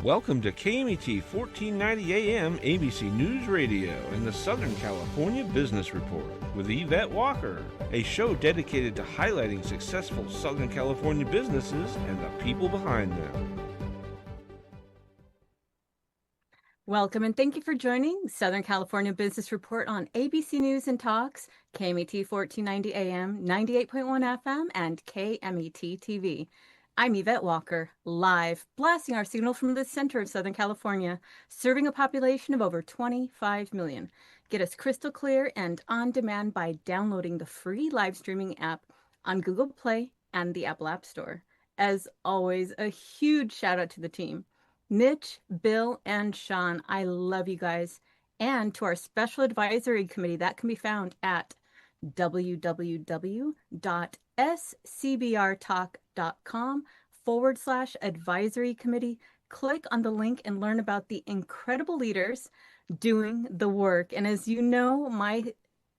Welcome to KMET 1490 AM ABC News Radio and the Southern California Business Report with Yvette Walker, a show dedicated to highlighting successful Southern California businesses and the people behind them. Welcome and thank you for joining Southern California Business Report on ABC News and Talks, KMET 1490 AM, 98.1 FM, and KMET TV. I'm Yvette Walker, live, blasting our signal from the center of Southern California, serving a population of over 25 million. Get us crystal clear and on demand by downloading the free live streaming app on Google Play and the Apple App Store. As always, a huge shout out to the team. Mitch, Bill, and Sean, I love you guys. And to our special advisory committee, that can be found at www.scbrtalk.com/advisory committee. Click on the link and learn about the incredible leaders doing the work. And as you know, my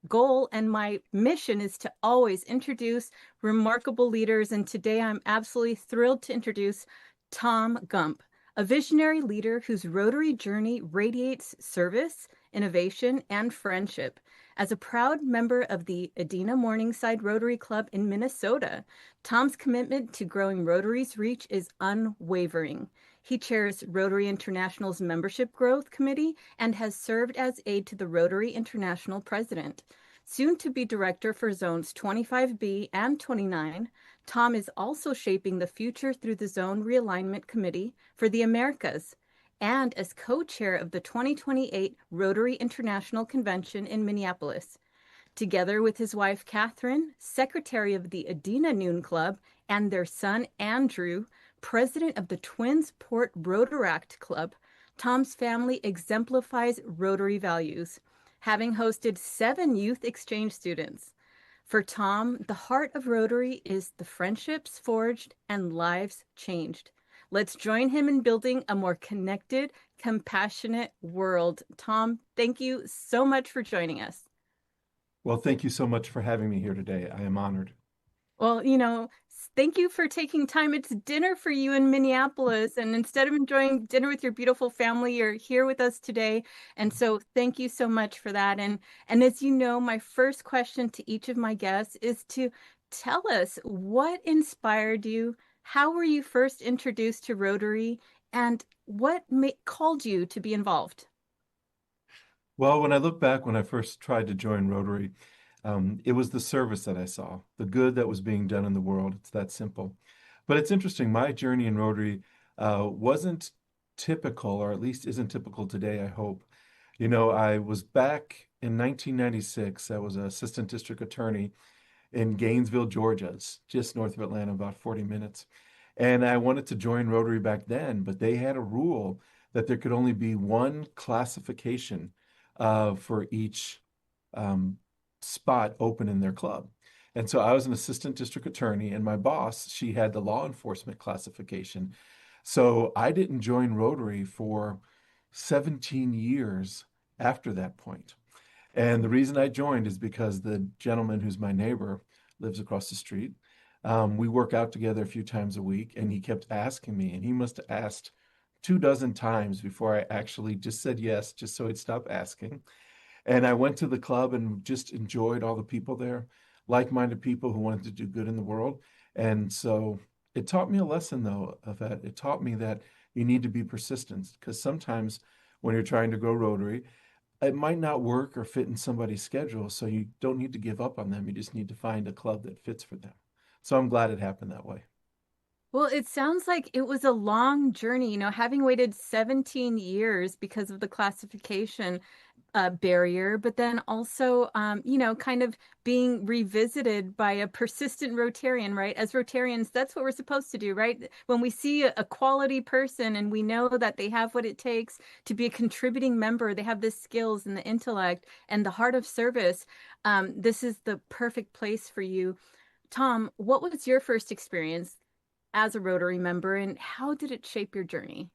goal and my mission is to always introduce remarkable leaders. And today I'm absolutely thrilled to introduce Tom Gump, a visionary leader whose Rotary journey radiates service, innovation, and friendship. As a proud member of the Edina Morningside Rotary Club in Minnesota, Tom's commitment to growing Rotary's reach is unwavering. He chairs Rotary International's Membership Growth Committee and has served as aide to the Rotary International president. Soon to be director for Zones 25B and 29, Tom is also shaping the future through the Zone Realignment Committee for the Americas and as co-chair of the 2028 Rotary International Convention in Minneapolis. Together with his wife, Catherine, secretary of the Edina Noon Club, and their son, Andrew, president of the Twins Port Rotaract Club, Tom's family exemplifies Rotary values, having hosted 7 youth exchange students. For Tom, the heart of Rotary is the friendships forged and lives changed. Let's join him in building a more connected, compassionate world. Tom, thank you so much for joining us. Well, thank you so much for having me here today. I am honored. Well, thank you for taking time. It's dinner for you in Minneapolis, and instead of enjoying dinner with your beautiful family, you're here with us today. And so thank you so much for that. And as you know, my first question to each of my guests is to tell us what inspired you, how were you first introduced to Rotary, and what called you to be involved? Well, when I look back when I first tried to join Rotary, it was the service that I saw, the good that was being done in the world. It's that simple. But it's interesting, my journey in Rotary wasn't typical, or at least isn't typical today, I hope. I was back in 1996. I was an assistant district attorney in Gainesville, Georgia. It's just north of Atlanta, about 40 minutes. And I wanted to join Rotary back then, but they had a rule that there could only be one classification for each spot open in their club. And so I was an assistant district attorney, and my boss, she had the law enforcement classification. So I didn't join Rotary for 17 years after that point. And the reason I joined is because the gentleman who's my neighbor lives across the street. We work out together a few times a week, and he kept asking me, and he must have asked 24 times before I actually just said yes, just so he'd stop asking. And I went to the club and just enjoyed all the people there, like-minded people who wanted to do good in the world. And so it taught me a lesson, though, of that. It taught me that you need to be persistent, because sometimes when you're trying to grow Rotary, it might not work or fit in somebody's schedule, so you don't need to give up on them. You just need to find a club that fits for them. So I'm glad it happened that way. Well, it sounds like it was a long journey, having waited 17 years because of the classification barrier, but then also, kind of being revisited by a persistent Rotarian, right? As Rotarians, that's what we're supposed to do, right? When we see a quality person and we know that they have what it takes to be a contributing member, they have the skills and the intellect and the heart of service, this is the perfect place for you. Tom, what was your first experience as a Rotary member, and how did it shape your journey?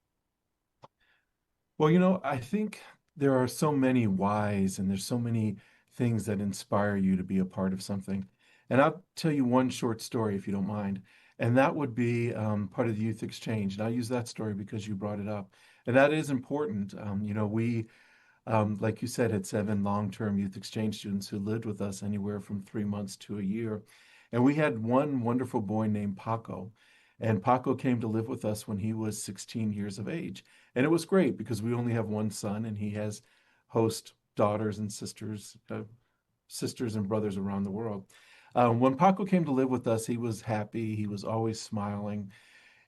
Well, I think there are so many whys and there's so many things that inspire you to be a part of something. And I'll tell you one short story if you don't mind. And that would be part of the youth exchange. And I'll use that story because you brought it up. And that is important. We like you said, had 7 long-term youth exchange students who lived with us anywhere from 3 months to a year. And we had one wonderful boy named Paco. And Paco came to live with us when he was 16 years of age. And it was great because we only have one son and he has host daughters and sisters and brothers around the world. When Paco came to live with us, he was happy. He was always smiling.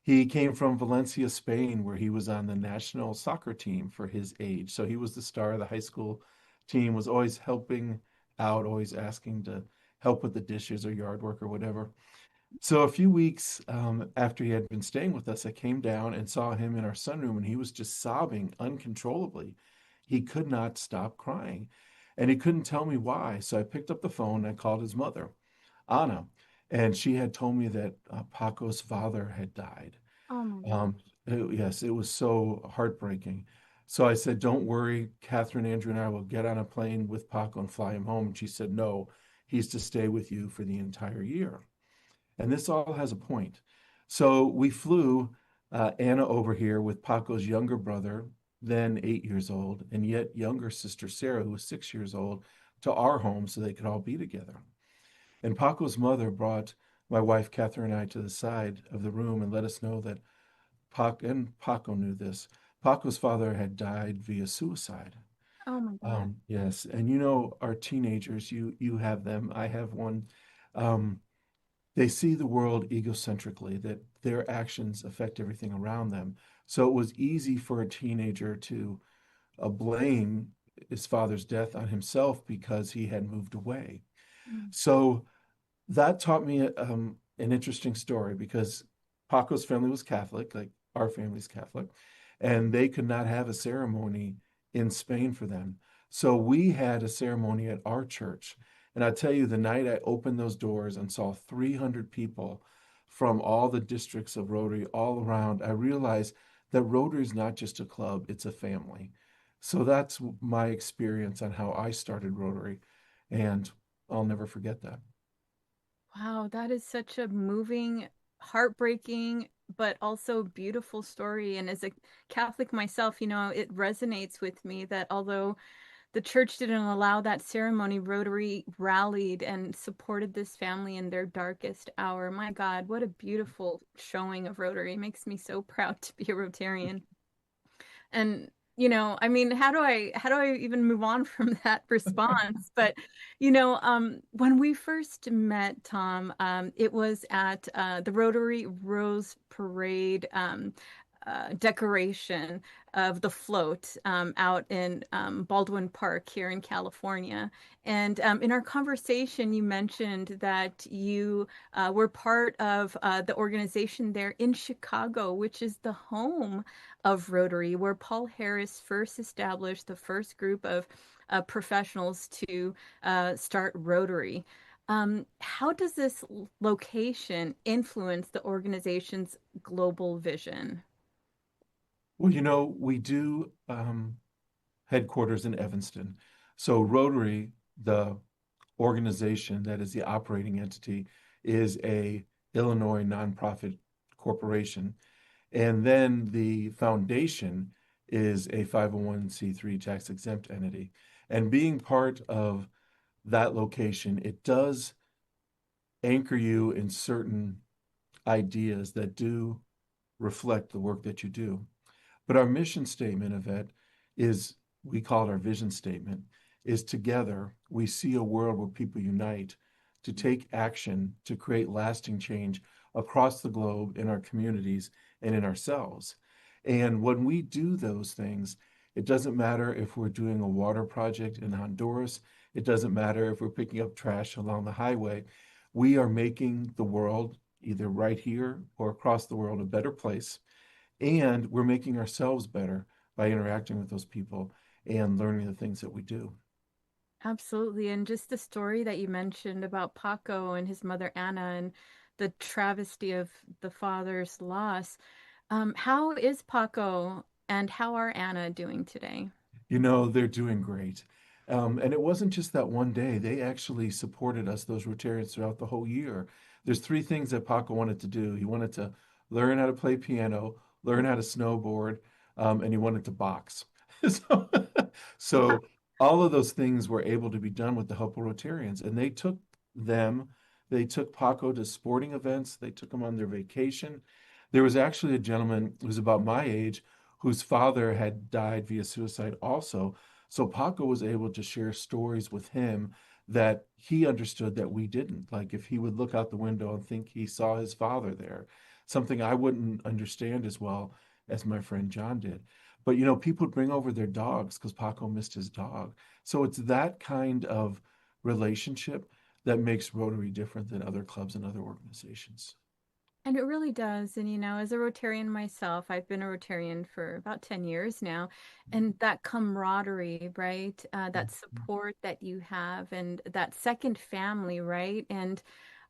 He came from Valencia, Spain, where he was on the national soccer team for his age. So he was the star of the high school team, was always helping out, always asking to help with the dishes or yard work or whatever. So a few weeks after he had been staying with us, I came down and saw him in our sunroom, and he was just sobbing uncontrollably. He could not stop crying, and he couldn't tell me why. So I picked up the phone and I called his mother, Anna, and she had told me that Paco's father had died. Oh my God. Um, yes, it was so heartbreaking. So I said, "Don't worry, Catherine, Andrew, and I will get on a plane with Paco and fly him home." And she said, "No, he's to stay with you for the entire year." And this all has a point. So we flew Anna over here with Paco's younger brother, then 8 years old, and yet younger sister Sarah, who was 6 years old, to our home so they could all be together. And Paco's mother brought my wife Catherine and I to the side of the room and let us know that Paco knew this. Paco's father had died via suicide. Oh my God. Yes, and our teenagers, you have them, I have one. Um, they see the world egocentrically, that their actions affect everything around them. So it was easy for a teenager to blame his father's death on himself because he had moved away. Mm. So that taught me an interesting story because Paco's family was Catholic, like our family's Catholic, and they could not have a ceremony in Spain for them. So we had a ceremony at our church. And I tell you, the night I opened those doors and saw 300 people from all the districts of Rotary all around, I realized that Rotary is not just a club, it's a family. So that's my experience on how I started Rotary. And I'll never forget that. Wow, that is such a moving, heartbreaking, but also beautiful story. And as a Catholic myself, it resonates with me that although the church didn't allow that ceremony, Rotary rallied and supported this family in their darkest hour. My God, what a beautiful showing of Rotary. It makes me so proud to be a Rotarian. And I mean, how do I even move on from that response? But when we first met, Tom, it was at the Rotary Rose Parade decoration of the float out in Baldwin Park here in California. And in our conversation, you mentioned that you were part of the organization there in Chicago, which is the home of Rotary, where Paul Harris first established the first group of professionals to start Rotary. How does this location influence the organization's global vision? Well, we do headquarters in Evanston. So Rotary, the organization that is the operating entity, is a Illinois nonprofit corporation. And then the foundation is a 501(c)(3) tax exempt entity. And being part of that location, it does anchor you in certain ideas that do reflect the work that you do. But our mission statement, Yvette, is we call it our vision statement, is together we see a world where people unite to take action to create lasting change across the globe in our communities and in ourselves. And when we do those things, it doesn't matter if we're doing a water project in Honduras, it doesn't matter if we're picking up trash along the highway. We are making the world, either right here or across the world, a better place. And we're making ourselves better by interacting with those people and learning the things that we do. Absolutely. And just the story that you mentioned about Paco and his mother Anna and the travesty of the father's loss. How is Paco and how are Anna doing today? They're doing great. And it wasn't just that one day. They actually supported us, those Rotarians, throughout the whole year. there's three things that Paco wanted to do. He wanted to learn how to play piano, learn how to snowboard, and he wanted to box. So, so all of those things were able to be done with the help of Rotarians, and them, they took Paco to sporting events, they took him on their vacation. There was actually a gentleman who was about my age whose father had died via suicide also. So Paco was able to share stories with him that he understood that we didn't. Like if he would look out the window and think he saw his father there, something I wouldn't understand as well as my friend John did. But people would bring over their dogs because Paco missed his dog. So it's that kind of relationship that makes Rotary different than other clubs and other organizations. And it really does. And, as a Rotarian myself, I've been a Rotarian for about 10 years now. And that camaraderie, right? That support that you have and that second family, right? And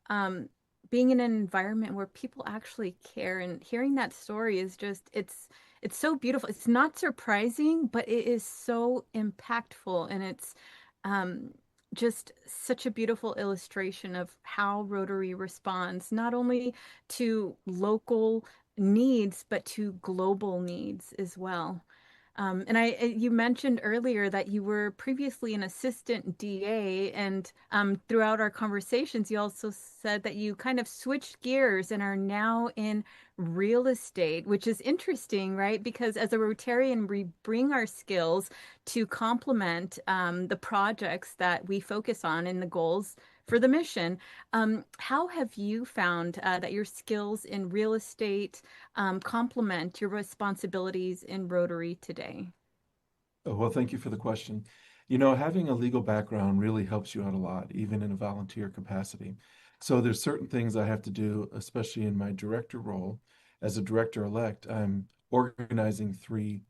um, being in an environment where people actually care and hearing that story is just, it's so beautiful. It's not surprising, but it is so impactful. And it's, um, just such a beautiful illustration of how Rotary responds, not only to local needs, but to global needs as well. You mentioned earlier that you were previously an assistant DA, and throughout our conversations, you also said that you kind of switched gears and are now in real estate, which is interesting, right? Because as a Rotarian, we bring our skills to complement the projects that we focus on and the goals for the mission. How have you found that your skills in real estate complement your responsibilities in Rotary today? Oh, well, thank you for the question. Having a legal background really helps you out a lot, even in a volunteer capacity. So there's certain things I have to do, especially in my director role. As a director-elect, I'm organizing three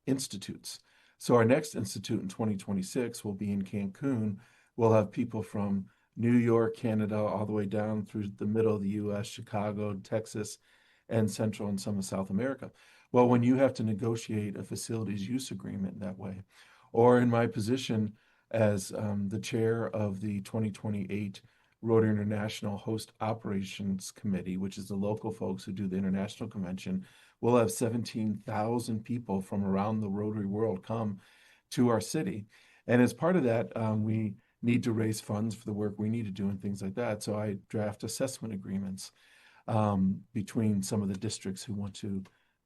institutes. So our next institute in 2026 will be in Cancun. We'll have people from New York, Canada, all the way down through the middle of the US, Chicago, Texas, and Central and some of South America. Well, when you have to negotiate a facilities use agreement that way, or in my position as the chair of the 2028 Rotary International Host Operations Committee, which is the local folks who do the international convention, we'll have 17,000 people from around the Rotary world come to our city. And as part of that, we need to raise funds for the work we need to do and things like that. So I draft assessment agreements between some of the districts who want to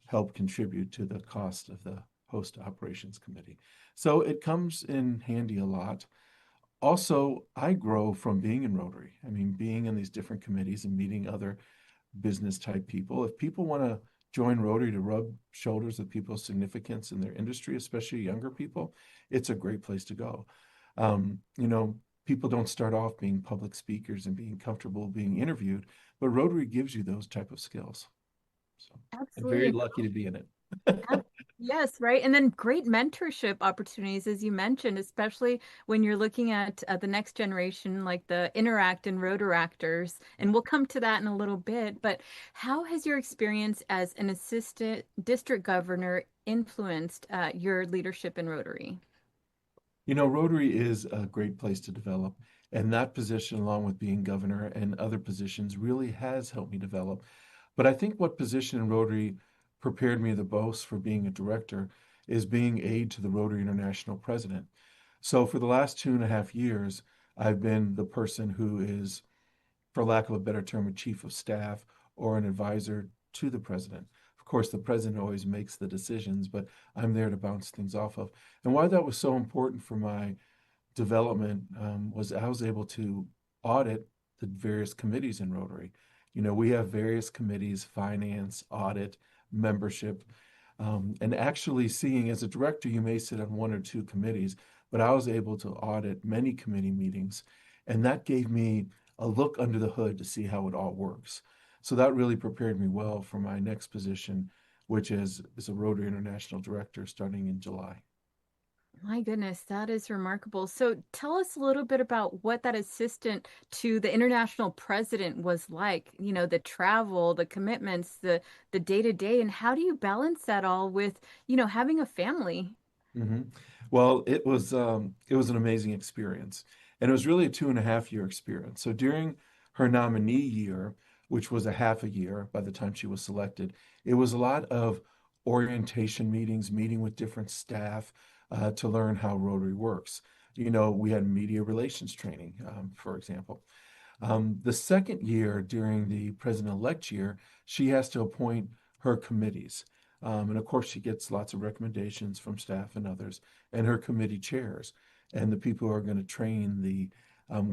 help contribute to the cost of the host operations committee. So it comes in handy a lot. Also, I grow from being in Rotary. I mean, being in these different committees and meeting other business type people. If people want to join Rotary to rub shoulders with people of significance in their industry, especially younger people, it's a great place to go. People don't start off being public speakers and being comfortable being interviewed, but Rotary gives you those type of skills. So I'm very Absolutely. lucky to be in it. Yes, right. And then great mentorship opportunities, as you mentioned, especially when you're looking at the next generation, like the Interact and Rotaractors. And we'll come to that in a little bit. But how has your experience as an assistant district governor influenced your leadership in Rotary? Rotary is a great place to develop. And that position, along with being governor and other positions, really has helped me develop. But I think what position in Rotary prepared me the most for being a director is being aide to the Rotary International president. So for the last 2.5 years, I've been the person who is, for lack of a better term, a chief of staff or an advisor to the president. Of course, the president always makes the decisions, but I'm there to bounce things off of. And why that was so important for my development was I was able to audit the various committees in Rotary. We have various committees, finance, audit, membership, and actually seeing as a director, you may sit on one or two committees, but I was able to audit many committee meetings, and that gave me a look under the hood to see how it all works. So that really prepared me well for my next position, which is a Rotary International Director starting in July. My goodness, that is remarkable. So tell us a little bit about what that assistant to the international president was like, the travel, the commitments, the day-to-day, and how do you balance that all with, having a family? hmm Well, it was an amazing experience, and it was really a 2.5 year experience. So during her nominee year, which was a half a year by the time she was selected, it was a lot of orientation meetings, meeting with different staff to learn how Rotary works. We had media relations training, for example. The second year, during the president-elect year, she has to appoint her committees. And of course, she gets lots of recommendations from staff and others, and her committee chairs, and the people who are going to train the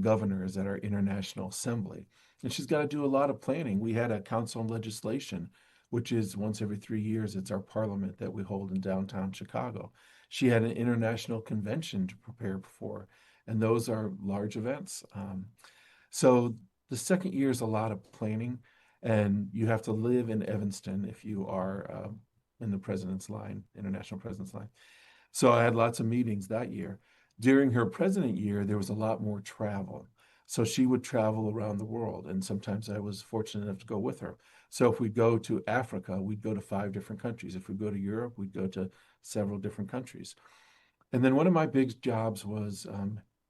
governors at our International Assembly. And she's got to do a lot of planning. We had a council on legislation, which is once every 3 years. It's our parliament that we hold in downtown Chicago. She had an international convention to prepare for, and those are large events. So the second year is a lot of planning, and you have to live in Evanston if you are in the president's line, international president's line. So I had lots of meetings that year. During her president year, there was a lot more travel. So she would travel around the world, and sometimes I was fortunate enough to go with her. So if we go to Africa, we'd go to 5 different countries. If we go to Europe, we'd go to several different countries. And then one of my big jobs was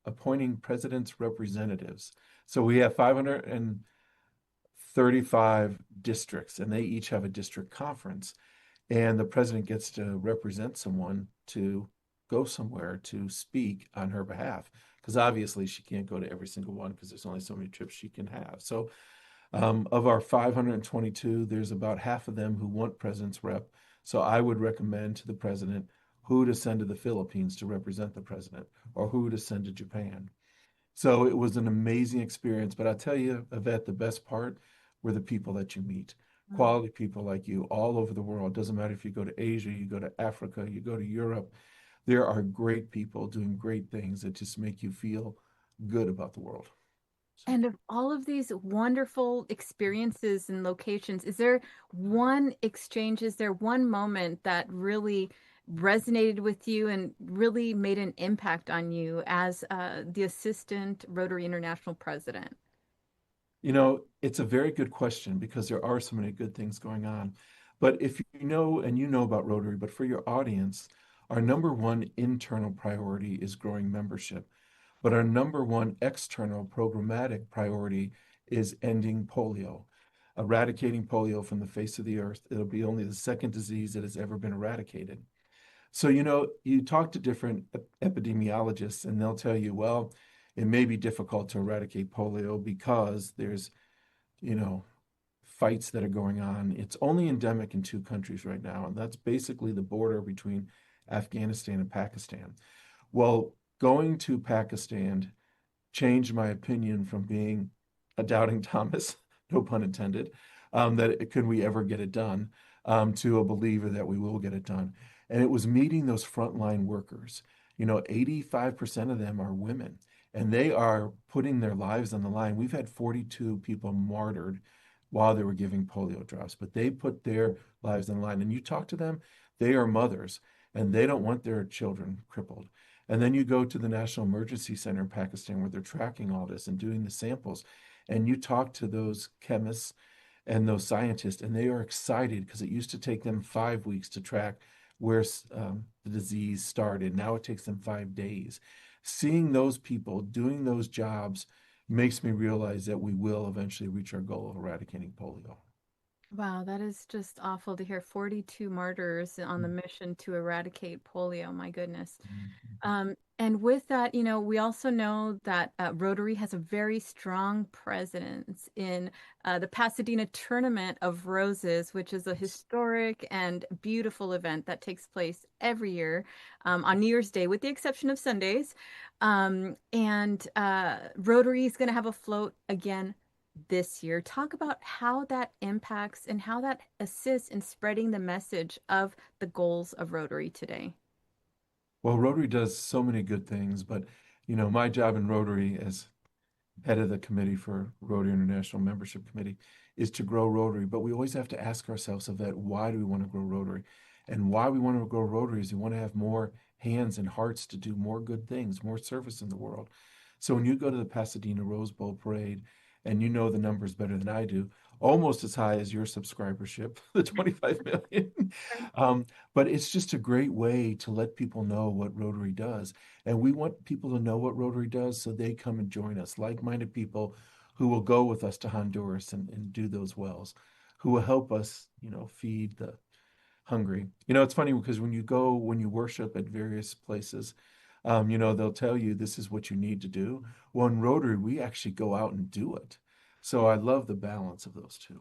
appointing president's representatives. So we have 535 districts, and they each have a district conference. And the president gets to represent someone to go somewhere to speak on her behalf, because obviously she can't go to every single one because there's only so many trips she can have. So of our 522, there's about half of them who want president's rep. So I would recommend to the president who to send to the Philippines to represent the president, or who to send to Japan. So it was an amazing experience. But I'll tell you, Yvette, the best part were the people that you meet. Quality people like you all over the world. Doesn't matter if you go to Asia, you go to Africa, you go to Europe. There are great people doing great things that just make you feel good about the world. So, And of all of these wonderful experiences and locations, is there one exchange, is there one moment that really resonated with you and really made an impact on you as the assistant Rotary International president? it's a very good question because there are so many good things going on. But if you know, and you know about Rotary, but for your audience, our number one internal priority is growing membership. But our number one external programmatic priority is ending polio, eradicating polio from the face of the earth. It'll be only the second disease that has ever been eradicated. So, you talk to different epidemiologists, and they'll tell you, well, it may be difficult to eradicate polio because there's, you know, fights that are going on. It's only endemic in 2 countries right now, and that's basically the border between Afghanistan and Pakistan. Well, going to Pakistan changed my opinion from being a doubting Thomas, no pun intended, could we ever get it done, to a believer that we will get it done. And it was meeting those frontline workers. 85% of them are women, and they are putting their lives on the line. We've had 42 people martyred while they were giving polio drops, but they put their lives on the line. And you talk to them, they are mothers, and they don't want their children crippled. And then you go to the National Emergency Center in Pakistan where they're tracking all this and doing the samples. And you talk to those chemists and those scientists, and they are excited because it used to take them 5 weeks to track where the disease started. Now it takes them 5 days. Seeing those people doing those jobs makes me realize that we will eventually reach our goal of eradicating polio. Wow, that is just awful to hear. 42 martyrs on the mission to eradicate polio. My goodness. Mhm. And with that, we also know that Rotary has a very strong presence in the Pasadena Tournament of Roses, which is a historic and beautiful event that takes place every year on New Year's Day, with the exception of Sundays. And Rotary is going to have a float again this year. Talk about how that impacts and how that assists in spreading the message of the goals of Rotary today. Well, Rotary does so many good things, but my job in Rotary as head of the committee for Rotary International Membership Committee is to grow Rotary. But we always have to ask ourselves, Yvette, why do we want to grow Rotary? And why we want to grow Rotary is we want to have more hands and hearts to do more good things, more service in the world. So when you go to the Pasadena Rose Bowl Parade, and you know the numbers better than I do, almost as high as your subscribership, the 25 million. But it's just a great way to let people know what Rotary does. And we want people to know what Rotary does so they come and join us, like-minded people who will go with us to Honduras and do those wells, who will help us, feed the hungry. It's funny because when you worship at various places, they'll tell you this is what you need to do. Well, in Rotary, we actually go out and do it. So I love the balance of those two.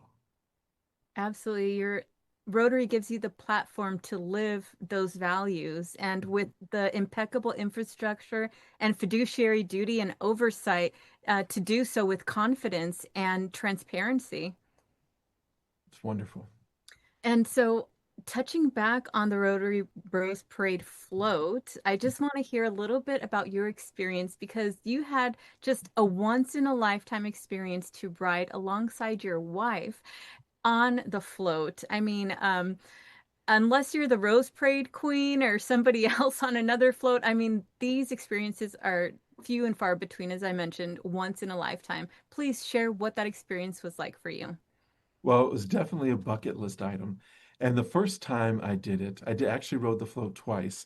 Absolutely. Your Rotary gives you the platform to live those values. And with the impeccable infrastructure and fiduciary duty and oversight, to do so with confidence and transparency. It's wonderful. And so, touching back on the Rotary Rose Parade float, I just want to hear a little bit about your experience because you had just a once in a lifetime experience to ride alongside your wife on the float. I mean, unless you're the Rose Parade queen or somebody else on another float, I mean, these experiences are few and far between, as I mentioned, once in a lifetime. Please share what that experience was like for you. Well, it was definitely a bucket list item. And the first time I did it, actually rode the float twice.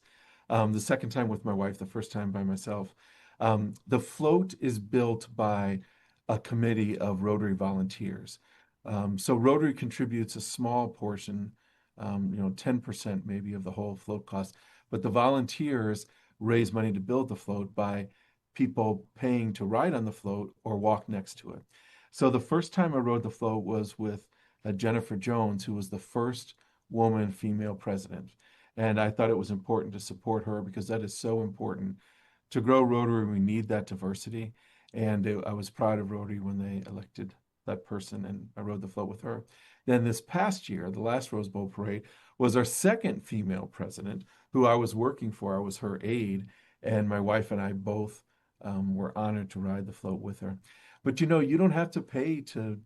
The second time with my wife, the first time by myself. The float is built by a committee of Rotary volunteers. So Rotary contributes a small portion, 10% maybe of the whole float cost, but the volunteers raise money to build the float by people paying to ride on the float or walk next to it. So the first time I rode the float was with Jennifer Jones, who was the first woman female president. And I thought it was important to support her because that is so important. To grow Rotary, we need that diversity. And I was proud of Rotary when they elected that person, and I rode the float with her. Then this past year, the last Rose Bowl parade, was our second female president, who I was working for. I was her aide, and my wife and I both were honored to ride the float with her. But you don't have to pay to,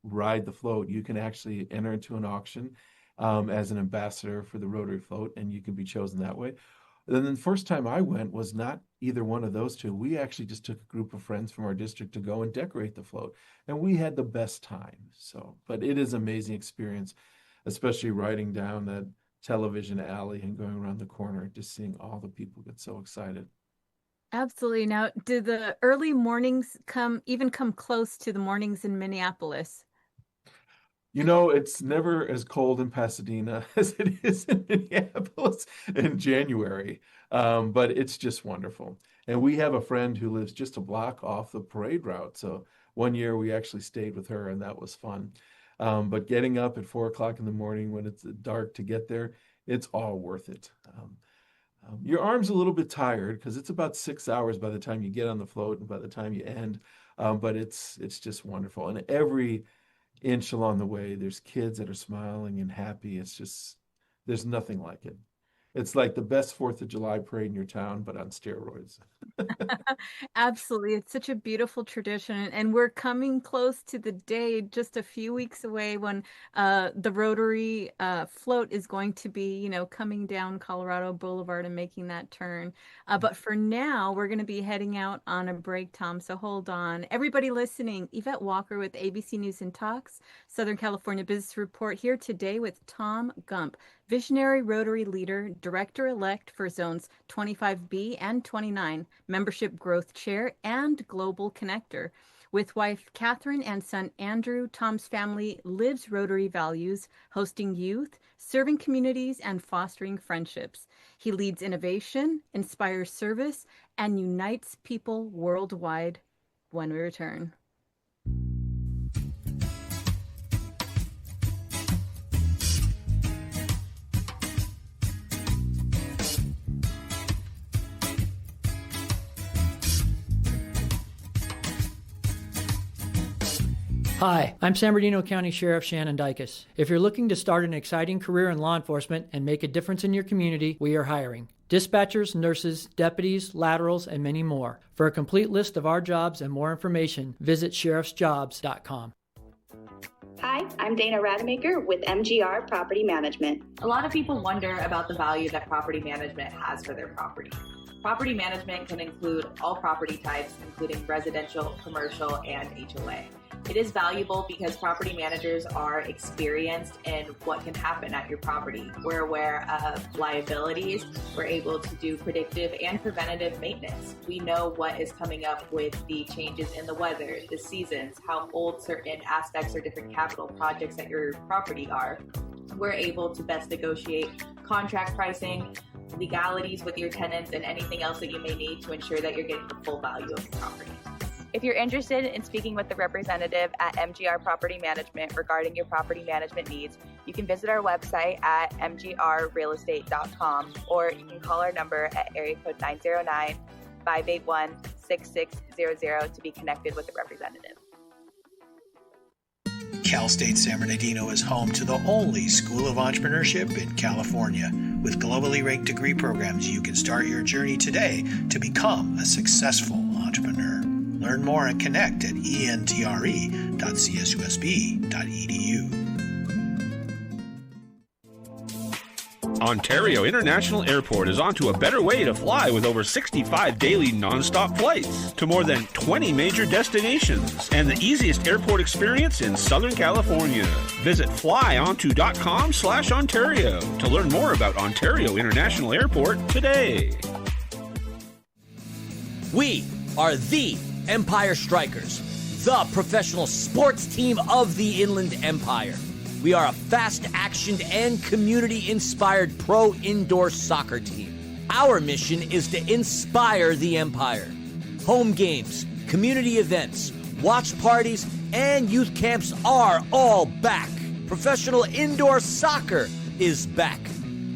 ride the float. You can actually enter into an auction as an ambassador for the Rotary float, and you can be chosen that way. And then the first time I went was not either one of those two. We actually just took a group of friends from our district to go and decorate the float, and we had the best time. But it is an amazing experience, especially riding down that television alley and going around the corner, just seeing all the people get so excited. Absolutely. Now, do the early mornings come close to the mornings in Minneapolis? It's never as cold in Pasadena as it is in Minneapolis in January, but it's just wonderful. And we have a friend who lives just a block off the parade route. So one year we actually stayed with her, and that was fun. But getting up at 4 o'clock in the morning when it's dark to get there, it's all worth it. Your arm's a little bit tired because it's about 6 hours by the time you get on the float and by the time you end. But it's just wonderful. And every inch along the way, there's kids that are smiling and happy. There's nothing like it. It's like the best 4th of July parade in your town, but on steroids. Absolutely. It's such a beautiful tradition. And we're coming close to the day, just a few weeks away, when the Rotary float is going to be, coming down Colorado Boulevard and making that turn. But for now, we're going to be heading out on a break, Tom. So hold on. Everybody listening, Yvette Walker with ABC News and Talks, Southern California Business Report, here today with Tom Gump, visionary Rotary leader, director-elect for zones 25B and 29, membership growth chair, and global connector. With wife Catherine and son Andrew, Tom's family lives Rotary values, hosting youth, serving communities, and fostering friendships. He leads innovation, inspires service, and unites people worldwide. When we return. Hi, I'm San Bernardino County Sheriff Shannon Dykes. If you're looking to start an exciting career in law enforcement and make a difference in your community, we are hiring dispatchers, nurses, deputies, laterals, and many more. For a complete list of our jobs and more information, visit sheriffsjobs.com. Hi, I'm Dana Rademacher with MGR Property Management. A lot of people wonder about the value that property management has for their property. Property management can include all property types, including residential, commercial, and HOA. It is valuable because property managers are experienced in what can happen at your property. We're aware of liabilities. We're able to do predictive and preventative maintenance. We know what is coming up with the changes in the weather, the seasons, how old certain aspects or different capital projects at your property are. We're able to best negotiate contract pricing, legalities with your tenants, and anything else that you may need to ensure that you're getting the full value of the property. If you're interested in speaking with the representative at MGR Property Management regarding your property management needs, you can visit our website at mgrrealestate.com, or you can call our number at area code 909-581-6600 to be connected with the representative. Cal State San Bernardino is home to the only school of entrepreneurship in California. With globally ranked degree programs, you can start your journey today to become a successful entrepreneur. Learn more and connect at entre.csusb.edu. Ontario International Airport is on to a better way to fly with over 65 daily nonstop flights to more than 20 major destinations and the easiest airport experience in Southern California. Visit flyonto.com/Ontario to learn more about Ontario International Airport today. We are the Empire Strikers, the professional sports team of the Inland Empire. We are a fast-actioned and community-inspired pro indoor soccer team. Our mission is to inspire the Empire. Home games, community events, watch parties, and youth camps are all back. Professional indoor soccer is back.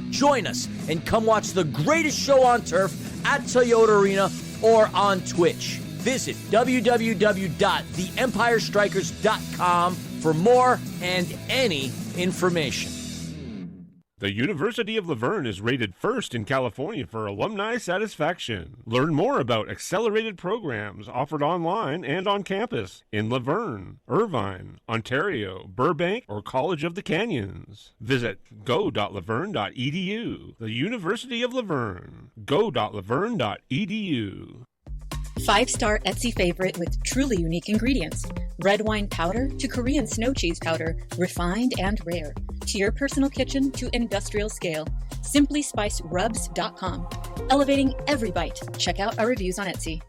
Join us and come watch the greatest show on turf at Toyota Arena or on Twitch. Visit www.theempirestrikers.com for more and any information. The University of Laverne is rated first in California for alumni satisfaction. Learn more about accelerated programs offered online and on campus in Laverne, Irvine, Ontario, Burbank, or College of the Canyons. Visit go.laverne.edu. The University of Laverne. go.laverne.edu. 5-star Etsy favorite with truly unique ingredients. Red wine powder to Korean snow cheese powder, refined and rare. To your personal kitchen to industrial scale. SimplySpiceRubs.com. Elevating every bite. Check out our reviews on Etsy.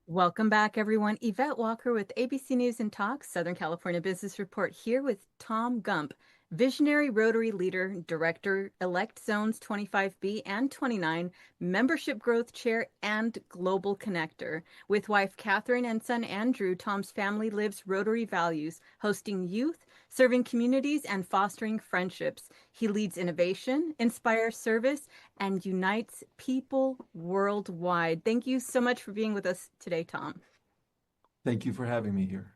Welcome back, everyone. Yvette Walker with ABC News and Talk, Southern California Business Report, here with Tom Gump, Visionary Rotary Leader, Director-elect Zones 25B and 29, Membership Growth Chair, and Global Connector. With wife Catherine and son Andrew, Tom's family lives Rotary values, hosting youth, serving communities, and fostering friendships. He leads innovation, inspires service, and unites people worldwide. Thank you so much for being with us today, Tom. Thank you for having me here.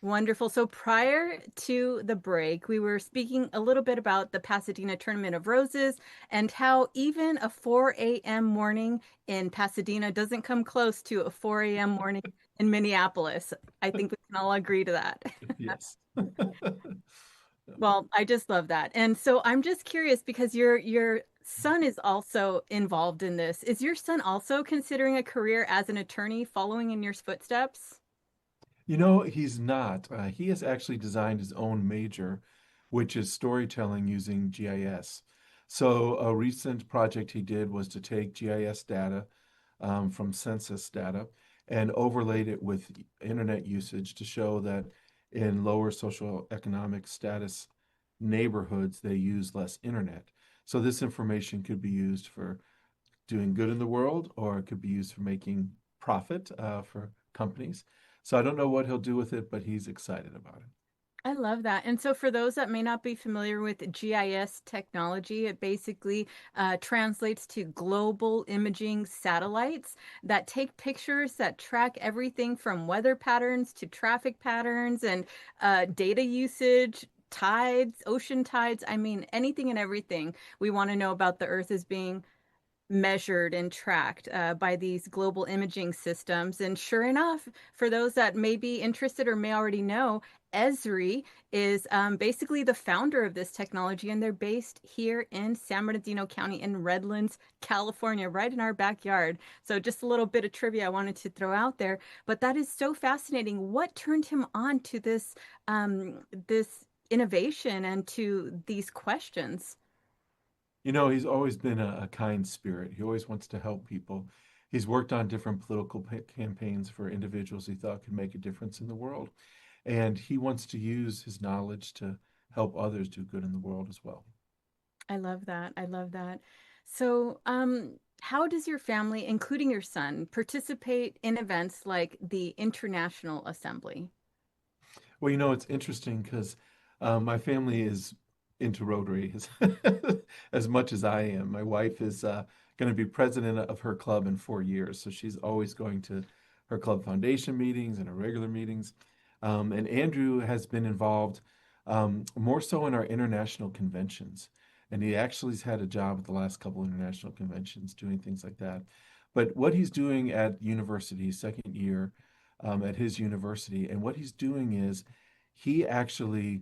Wonderful. So prior to the break, we were speaking a little bit about the Pasadena Tournament of Roses and how even a 4 a.m. morning in Pasadena doesn't come close to a 4 a.m. morning in Minneapolis. I think we can all agree to that. Yes. Well, I just love that. And so I'm just curious because your son is also involved in this. Is your son also considering a career as an attorney following in your footsteps? You know, he's not. He has actually designed his own major, which is storytelling using GIS. So a recent project he did was to take GIS data from census data and overlaid it with internet usage to show that in lower socioeconomic status neighborhoods, they use less internet. So this information could be used for doing good in the world, or it could be used for making profit for companies. So I don't know what he'll do with it, but he's excited about it. I love that. And so for those that may not be familiar with GIS technology, it basically translates to global imaging satellites that take pictures that track everything from weather patterns to traffic patterns and data usage, tides, ocean tides. I mean, anything and everything we want to know about the Earth as being measured and tracked by these global imaging systems. And sure enough, for those that may be interested or may already know, Esri is basically the founder of this technology, and they're based here in San Bernardino County in Redlands, California, right in our backyard. So just a little bit of trivia I wanted to throw out there, but that is so fascinating. What turned him on to this innovation and to these questions? He's always been a kind spirit. He always wants to help people. He's worked on different political campaigns for individuals he thought could make a difference in the world. And he wants to use his knowledge to help others do good in the world as well. I love that. I love that. So, how does your family, including your son, participate in events like the International Assembly? Well, it's interesting because my family is into Rotary as much as I am. My wife is going to be president of her club in 4 years, so she's always going to her club foundation meetings and her regular meetings. And Andrew has been involved more so in our international conventions. And he actually has had a job at the last couple international conventions doing things like that. But what he's doing at university, second year at his university, and what he's doing is he actually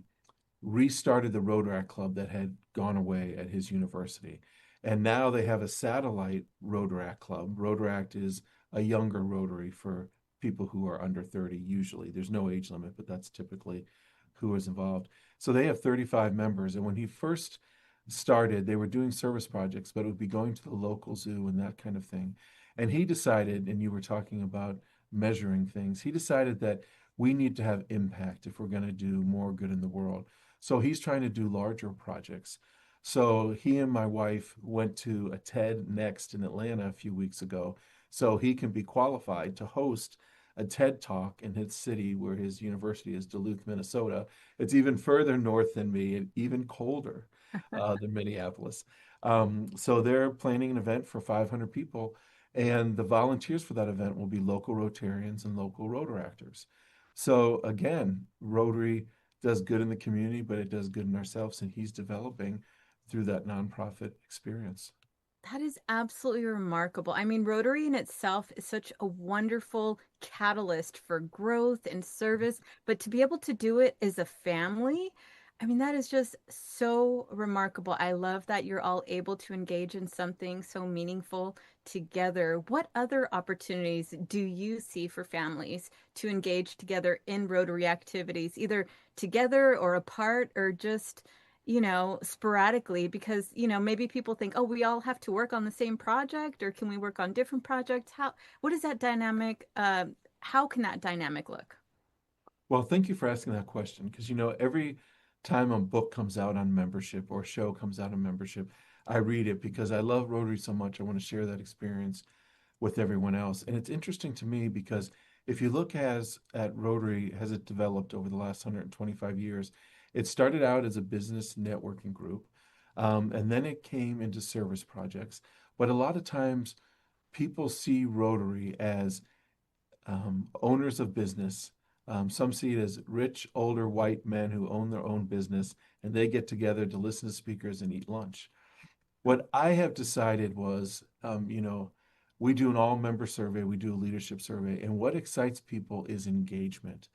restarted the Rotaract Club that had gone away at his university. And now they have a satellite Rotaract Club. Rotaract is a younger Rotary for people who are under 30 usually. There's no age limit, but that's typically who is involved. So they have 35 members. And when he first started, they were doing service projects, but it would be going to the local zoo and that kind of thing. And he decided, and you were talking about measuring things, he decided that we need to have impact if we're going to do more good in the world. So he's trying to do larger projects. So he and my wife went to a TED Next in Atlanta a few weeks ago, so he can be qualified to host a TED Talk in his city where his university is, Duluth, Minnesota. It's even further north than me and even colder than Minneapolis. So they're planning an event for 500 people, and the volunteers for that event will be local Rotarians and local Rotaractors. So again, Rotary does good in the community, but it does good in ourselves, and he's developing through that nonprofit experience. That is absolutely remarkable. I mean, Rotary in itself is such a wonderful catalyst for growth and service, but to be able to do it as a family, I mean, that is just so remarkable. I love that you're all able to engage in something so meaningful together. What other opportunities do you see for families to engage together in Rotary activities, either together or apart or just sporadically? Because, maybe people think, oh, we all have to work on the same project, or can we work on different projects? What is that dynamic? How can that dynamic look? Well, thank you for asking that question because, every time a book comes out on membership or a show comes out on membership, I read it because I love Rotary so much. I want to share that experience with everyone else. And it's interesting to me because if you look at Rotary, has it developed over the last 125 years, it started out as a business networking group, and then it came into service projects. But a lot of times people see Rotary as owners of business. Some see it as rich, older white men who own their own business, and they get together to listen to speakers and eat lunch. What I have decided was, we do an all-member survey, we do a leadership survey, and what excites people is engagement.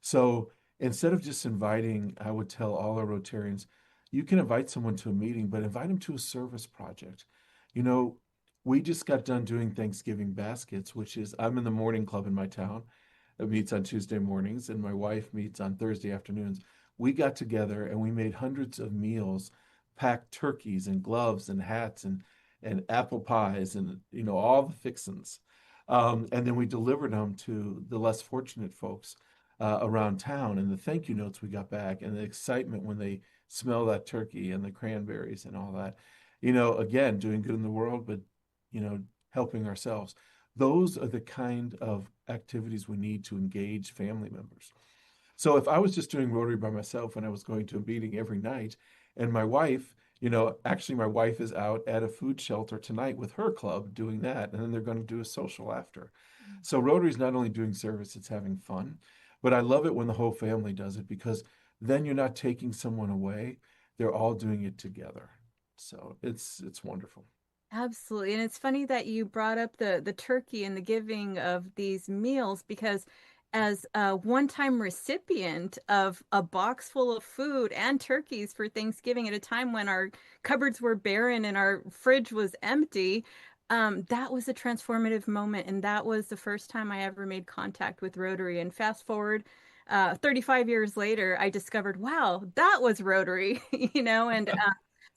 So instead of just inviting, I would tell all our Rotarians, you can invite someone to a meeting, but invite them to a service project. We just got done doing Thanksgiving baskets, which is, I'm in the morning club in my town. It meets on Tuesday mornings, and my wife meets on Thursday afternoons. We got together and we made hundreds of meals, packed turkeys and gloves and hats and apple pies and all the fixins. And then we delivered them to the less fortunate folks around town, and the thank you notes we got back, and the excitement when they smell that turkey and the cranberries and all that. Again, doing good in the world, but helping ourselves. Those are the kind of activities we need to engage family members. So if I was just doing Rotary by myself and I was going to a meeting every night, and my wife, actually my wife is out at a food shelter tonight with her club doing that, and then they're going to do a social after. So Rotary is not only doing service, it's having fun. But I love it when the whole family does it because then you're not taking someone away. They're all doing it together. So it's wonderful. Absolutely. And it's funny that you brought up the turkey and the giving of these meals because as a one-time recipient of a box full of food and turkeys for Thanksgiving at a time when our cupboards were barren and our fridge was empty, that was a transformative moment. And that was the first time I ever made contact with Rotary. And fast forward 35 years later, I discovered, wow, that was Rotary, and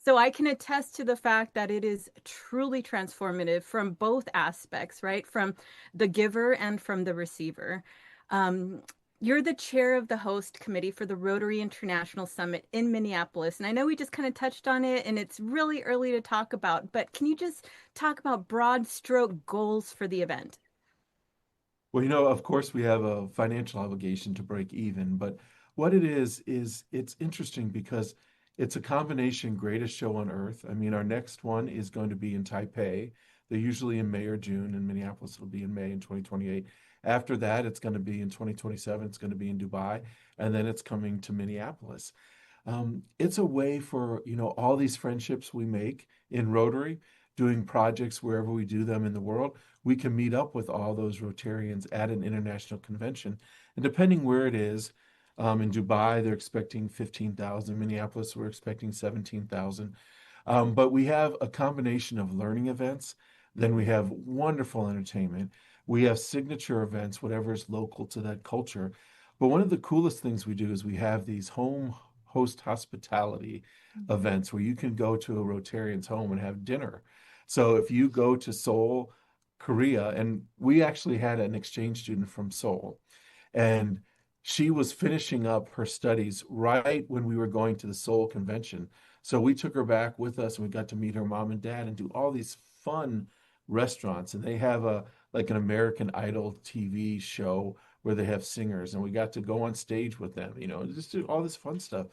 so I can attest to the fact that it is truly transformative from both aspects, right? From the giver and from the receiver. Um, you're the chair of the host committee for the Rotary International Summit in Minneapolis. And I know we just kind of touched on it and it's really early to talk about, but can you just talk about broad stroke goals for the event? Well, of course, we have a financial obligation to break even, but what it is it's interesting because it's a combination greatest show on earth. I mean, our next one is going to be in Taipei. They're usually in May or June. In Minneapolis, it'll be in May in 2028. After that, it's going to be in 2027. It's going to be in Dubai, and then it's coming to Minneapolis. It's a way for, all these friendships we make in Rotary, doing projects wherever we do them in the world. We can meet up with all those Rotarians at an international convention. And depending where it is, in Dubai, they're expecting 15,000. Minneapolis, we're expecting 17,000. But we have a combination of learning events. Then we have wonderful entertainment. We have signature events, whatever is local to that culture. But one of the coolest things we do is we have these home host hospitality events where you can go to a Rotarian's home and have dinner. So if you go to Seoul, Korea, and we actually had an exchange student from Seoul, and she was finishing up her studies right when we were going to the Seoul convention. So we took her back with us and we got to meet her mom and dad and do all these fun restaurants. And they have like an American Idol TV show where they have singers and we got to go on stage with them, just do all this fun stuff.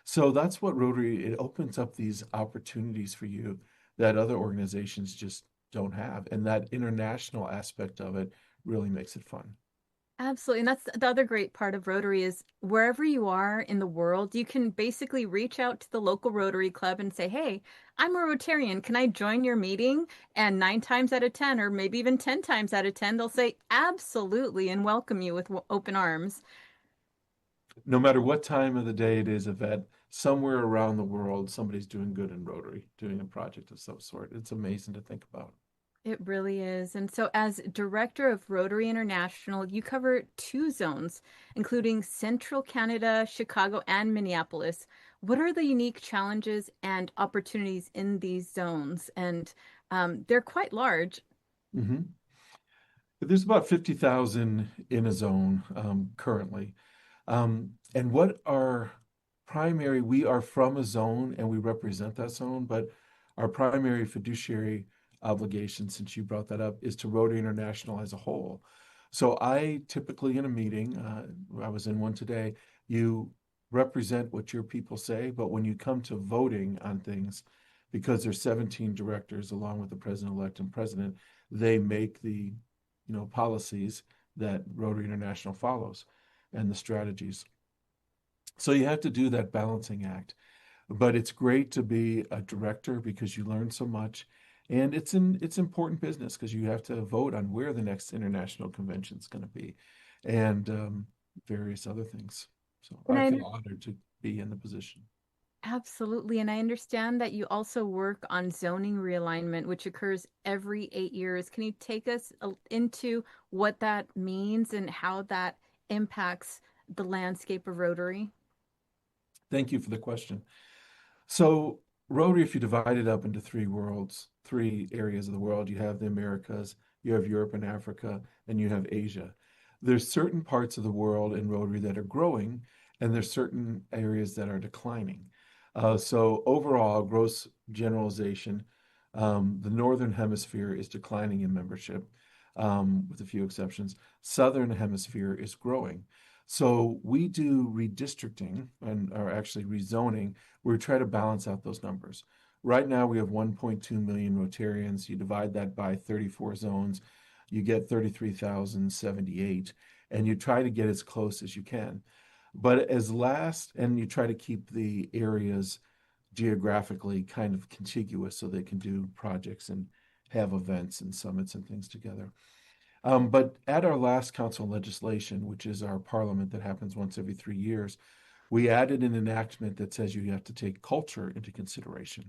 So that's what Rotary, it opens up these opportunities for you that other organizations just don't have. And that international aspect of it really makes it fun. Absolutely. And that's the other great part of Rotary is wherever you are in the world, you can basically reach out to the local Rotary Club and say, hey, I'm a Rotarian. Can I join your meeting? And 9 times out of 10, or maybe even 10 times out of 10, they'll say absolutely and welcome you with open arms. No matter what time of the day it is, Yvette, somewhere around the world, somebody's doing good in Rotary, doing a project of some sort. It's amazing to think about. It really is. And so, as director of Rotary International, you cover 2 zones, including Central Canada, Chicago, and Minneapolis. What are the unique challenges and opportunities in these zones? And they're quite large. Hmm. There's about 50,000 in a zone currently. And what our we are from a zone and we represent that zone, but our primary fiduciary obligation, since you brought that up, is to Rotary International as a whole. So I typically in a meeting, I was in one today, you represent what your people say, but when you come to voting on things, because there's 17 directors along with the president-elect and president, they make the policies that Rotary International follows and the strategies. So you have to do that balancing act. But it's great to be a director because you learn so much. And it's important business because you have to vote on where the next international convention is going to be and various other things. So And I I feel honored to be in the position. Absolutely. And I understand that you also work on zoning realignment, which occurs every 8 years. Can you take us into what that means and how that impacts the landscape of Rotary? Thank you for the question. So Rotary, if you divide it up into 3 worlds, 3 areas of the world, you have the Americas, you have Europe and Africa, and you have Asia. There's certain parts of the world in Rotary that are growing, and there's certain areas that are declining. So overall, gross generalization, the Northern Hemisphere is declining in membership, with a few exceptions. Southern Hemisphere is growing. So we do redistricting or actually rezoning where we try to balance out those numbers. Right now we have 1.2 million Rotarians. You divide that by 34 zones, you get 33,078, and you try to get as close as you can. But and you try to keep the areas geographically kind of contiguous so they can do projects and have events and summits and things together. But at our last council legislation, which is our parliament that happens once every 3 years, we added an enactment that says you have to take culture into consideration.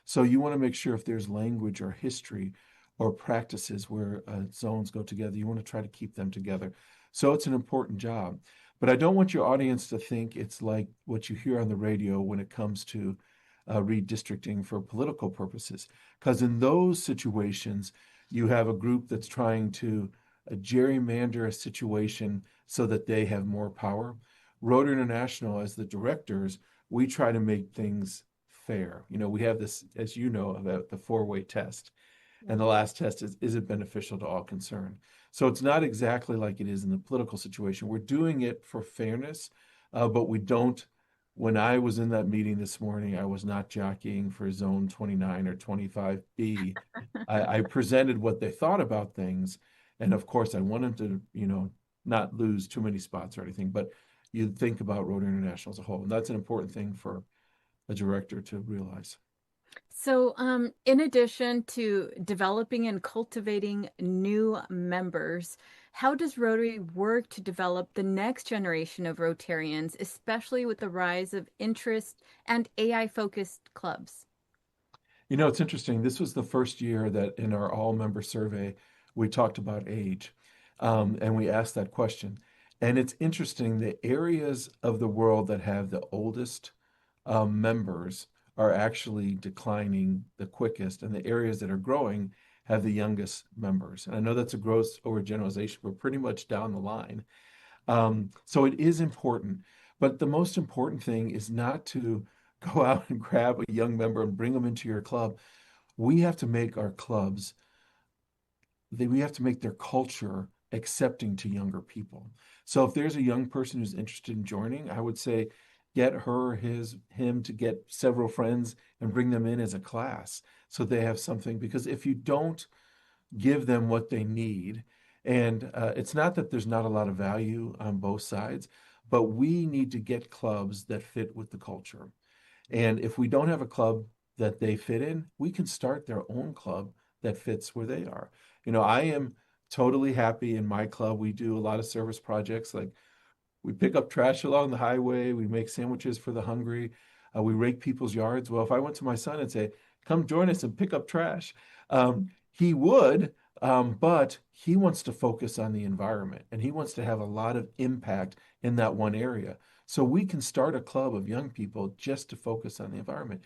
So you want to make sure if there's language or history or practices where zones go together, you want to try to keep them together. So it's an important job. But I don't want your audience to think it's like what you hear on the radio when it comes to redistricting for political purposes. Because in those situations, you have a group that's trying to gerrymander a situation so that they have more power. Rotary International, as the directors, we try to make things fair. We have this, as you know, about the four-way test. And the last test is it beneficial to all concerned? So it's not exactly like it is in the political situation. We're doing it for fairness, but we don't. When I was in that meeting this morning, I was not jockeying for zone 29 or 25B. I presented what they thought about things. And of course, I wanted to, not lose too many spots or anything, but you think about Rotary International as a whole. And that's an important thing for a director to realize. So, in addition to developing and cultivating new members, how does Rotary work to develop the next generation of Rotarians, especially with the rise of interest and AI-focused clubs? It's interesting. This was the first year that in our all-member survey, we talked about age, and we asked that question. And it's interesting, the areas of the world that have the oldest members are actually declining the quickest, and the areas that are growing have the youngest members. And I know that's a gross overgeneralization, but pretty much down the line. So it is important. But the most important thing is not to go out and grab a young member and bring them into your club. We have to make our clubs, we have to make their culture accepting to younger people. So if there's a young person who's interested in joining, I would say get her, him to get several friends and bring them in as a class so they have something. Because if you don't give them what they need, and it's not that there's not a lot of value on both sides, but we need to get clubs that fit with the culture. And if we don't have a club that they fit in, we can start their own club that fits where they are. I am totally happy in my club. We do a lot of service projects, like we pick up trash along the highway. We make sandwiches for the hungry. We rake people's yards. Well, if I went to my son and say, come join us and pick up trash, he would, but he wants to focus on the environment and he wants to have a lot of impact in that one area. So we can start a club of young people just to focus on the environment.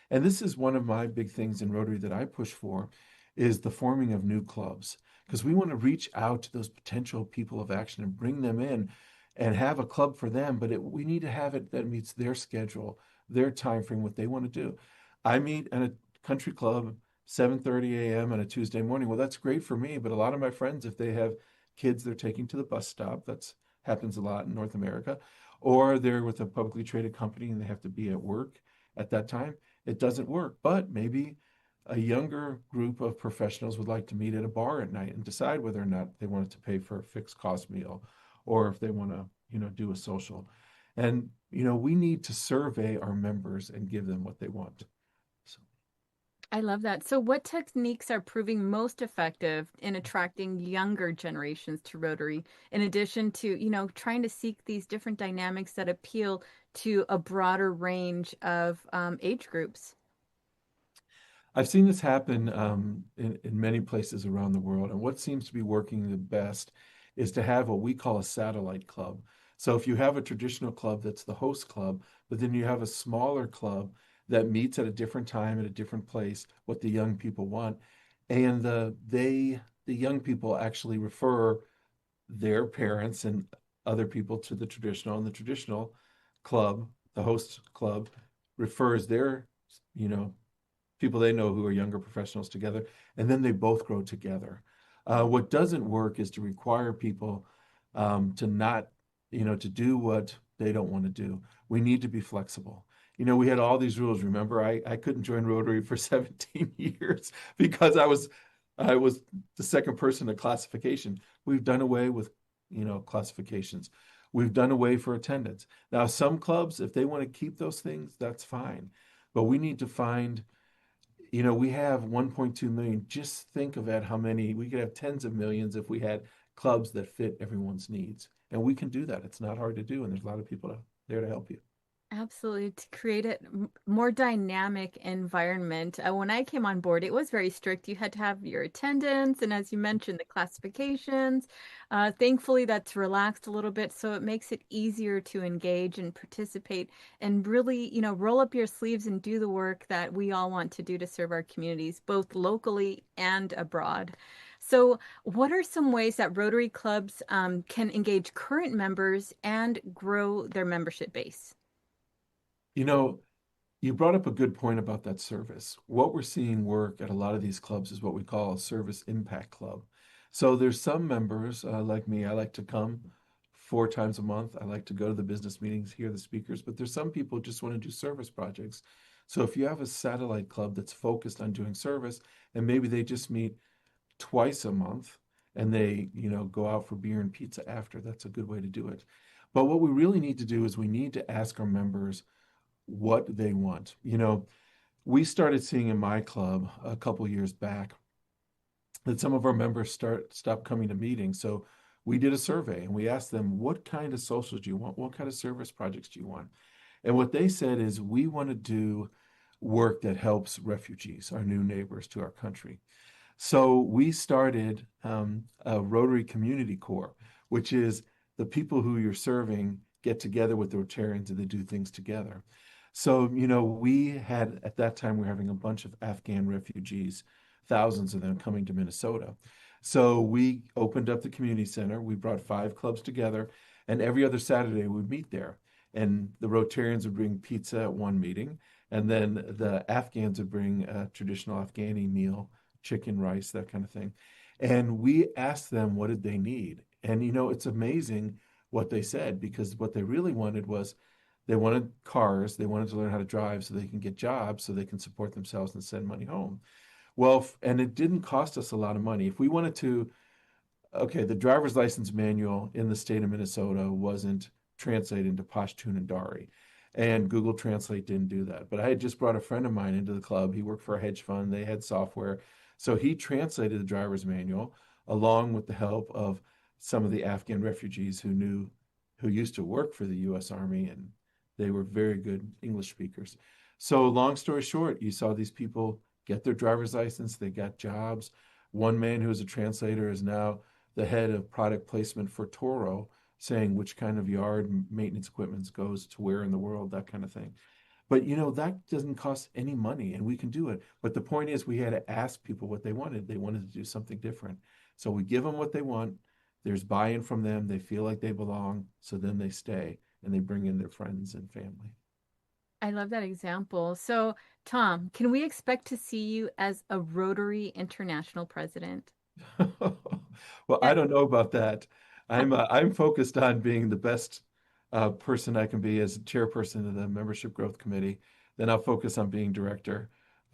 And this is one of my big things in Rotary that I push for, is the forming of new clubs, because we want to reach out to those potential people of action and bring them in and have a club for them, but we need to have it that meets their schedule, their time frame, what they want to do. I meet at a country club 7:30 a.m. on a Tuesday morning. Well, that's great for me, but a lot of my friends, if they have kids they're taking to the bus stop, that happens a lot in North America, or they're with a publicly traded company and they have to be at work at that time, it doesn't work. But maybe a younger group of professionals would like to meet at a bar at night and decide whether or not they wanted to pay for a fixed cost meal, or if they want to, do a social. And, we need to survey our members and give them what they want. So. I love that. So what techniques are proving most effective in attracting younger generations to Rotary, in addition to, trying to seek these different dynamics that appeal to a broader range of age groups? I've seen this happen in many places around the world. And what seems to be working the best is to have what we call a satellite club. So if you have a traditional club that's the host club, but then you have a smaller club that meets at a different time at a different place, what the young people want, and the young people actually refer their parents and other people to the traditional, and the traditional club, the host club, refers their, people they know who are younger professionals together, and then they both grow together. What doesn't work is to require people to not, to do what they don't want to do. We need to be flexible. We had all these rules. Remember, I couldn't join Rotary for 17 years because I was the second person in classification. We've done away with, classifications. We've done away for attendance. Now, some clubs, if they want to keep those things, that's fine. but we need to find, we have 1.2 million. Just think of it, how many, we could have tens of millions if we had clubs that fit everyone's needs. And we can do that. It's not hard to do. And there's a lot of people there to help you. Absolutely, to create a more dynamic environment. When I came on board, it was very strict. You had to have your attendance, and as you mentioned, the classifications. Thankfully, that's relaxed a little bit, so it makes it easier to engage and participate and really, roll up your sleeves and do the work that we all want to do to serve our communities, both locally and abroad. So, what are some ways that Rotary clubs can engage current members and grow their membership base? You know, you brought up a good point about that service. What we're seeing work at a lot of these clubs is what we call a service impact club. So there's some members like me, I like to come 4 times a month. I like to go to the business meetings, hear the speakers, but there's some people who just want to do service projects. So if you have a satellite club that's focused on doing service, and maybe they just meet twice a month and they, go out for beer and pizza after, that's a good way to do it. But what we really need to do is we need to ask our members what they want. We started seeing in my club a couple years back that some of our members stopped coming to meetings. So we did a survey and we asked them, what kind of socials do you want? What kind of service projects do you want? And what they said is, we want to do work that helps refugees, our new neighbors to our country. So we started a Rotary Community Corps, which is the people who you're serving get together with the Rotarians and they do things together. So, we had, at that time, we were having a bunch of Afghan refugees, thousands of them coming to Minnesota. So we opened up the community center. We brought 5 clubs together, and every other Saturday we'd meet there. And the Rotarians would bring pizza at one meeting, and then the Afghans would bring a traditional Afghani meal, chicken, rice, that kind of thing. And we asked them, what did they need? And, it's amazing what they said, because what they really wanted was, they wanted cars, they wanted to learn how to drive so they can get jobs, so they can support themselves and send money home. Well, and it didn't cost us a lot of money. If we wanted to, okay, the driver's license manual in the state of Minnesota wasn't translated into Pashtun and Dari, and Google Translate didn't do that. But I had just brought a friend of mine into the club. He worked for a hedge fund. They had software. So he translated the driver's manual along with the help of some of the Afghan refugees who used to work for the U.S. Army, and they were very good English speakers. So long story short, you saw these people get their driver's license. They got jobs. One man who was a translator is now the head of product placement for Toro, saying which kind of yard maintenance equipment goes to where in the world, that kind of thing. But, that doesn't cost any money, and we can do it. But the point is, we had to ask people what they wanted. They wanted to do something different. So we give them what they want. There's buy-in from them. They feel like they belong. So then they stay and they bring in their friends and family. I love that example. So, Tom, can we expect to see you as a Rotary International president? Well, I don't know about that. I'm focused on being the best person I can be as chairperson of the Membership Growth Committee. Then I'll focus on being director,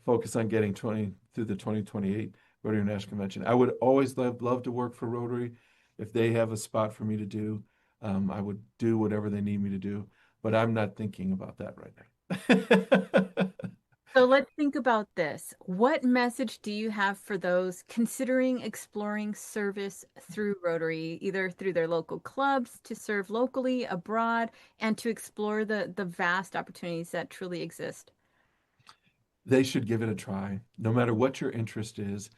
focus on getting through the 2028 Rotary National Convention. I would always love to work for Rotary. If they have a spot for me to do, I would do whatever they need me to do, but I'm not thinking about that right now. So let's think about this. What message do you have for those considering exploring service through Rotary, either through their local clubs to serve locally, abroad, and to explore the vast opportunities that truly exist? They should give it a try, no matter what your interest is.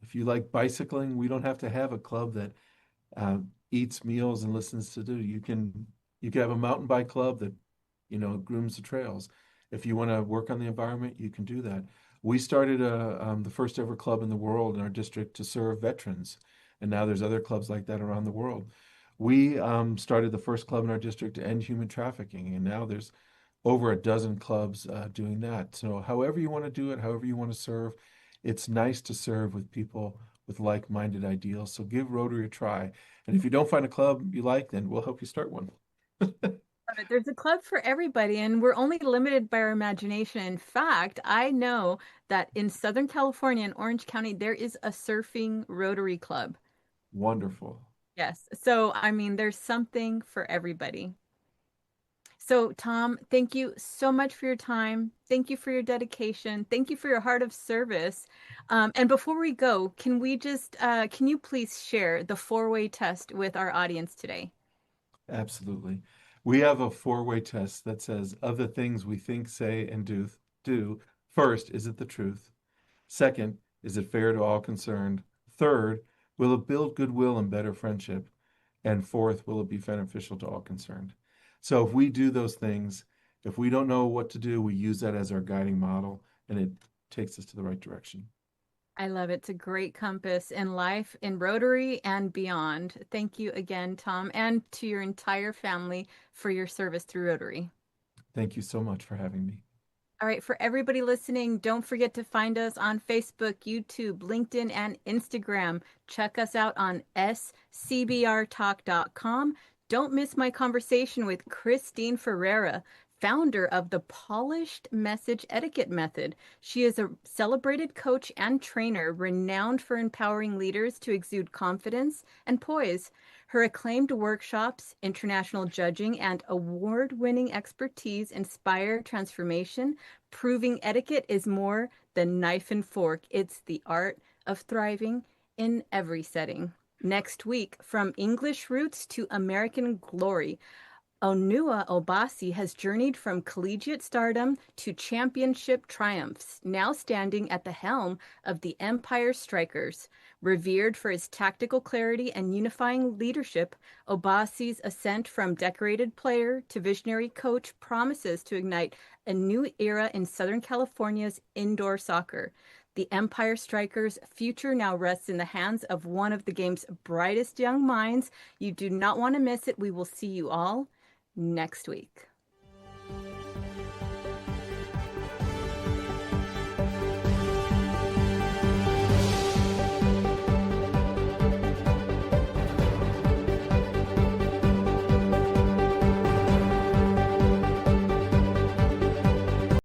If you like bicycling, we don't have to have a club that eats meals and listens to do. You can have a mountain bike club that grooms the trails. If you want to work on the environment, you can do that. We started the first ever club in the world in our district to serve veterans, and now there's other clubs like that around the world. We started the first club in our district to end human trafficking, and now there's over a dozen clubs doing that. So however you want to do it, however you want to serve, it's nice to serve with people with like-minded ideals. So give Rotary a try. And if you don't find a club you like, then we'll help you start one. There's a club for everybody, and we're only limited by our imagination. In fact, I know that in Southern California, in Orange County, there is a surfing Rotary club. Wonderful. Yes. So, I mean, there's something for everybody. So, Tom, thank you so much for your time. Thank you for your dedication. Thank you for your heart of service. And before we go, can you please share the four-way test with our audience today? Absolutely. We have a four-way test that says, of the things we think, say, and do, first, is it the truth? Second, is it fair to all concerned? Third, will it build goodwill and better friendship? And fourth, will it be beneficial to all concerned? So if we do those things, if we don't know what to do, we use that as our guiding model, and it takes us to the right direction. I love it. It's a great compass in life, in Rotary, and beyond. Thank you again, Tom, and to your entire family for your service through Rotary. Thank you so much for having me. All right, for everybody listening, don't forget to find us on Facebook, YouTube, LinkedIn, and Instagram. Check us out on scbrtalk.com. Don't miss my conversation with Christine Ferreira, founder of the Polished Message Etiquette Method. She is a celebrated coach and trainer renowned for empowering leaders to exude confidence and poise. Her acclaimed workshops, international judging, and award-winning expertise inspire transformation, proving etiquette is more than knife and fork. It's the art of thriving in every setting. Next week, from English roots to American glory, Onua Obasi has journeyed from collegiate stardom to championship triumphs, now standing at the helm of the Empire Strikers. Revered for his tactical clarity and unifying leadership, Obasi's ascent from decorated player to visionary coach promises to ignite a new era in Southern California's indoor soccer. The Empire Strikers' future now rests in the hands of one of the game's brightest young minds. You do not want to miss it. We will see you all next week.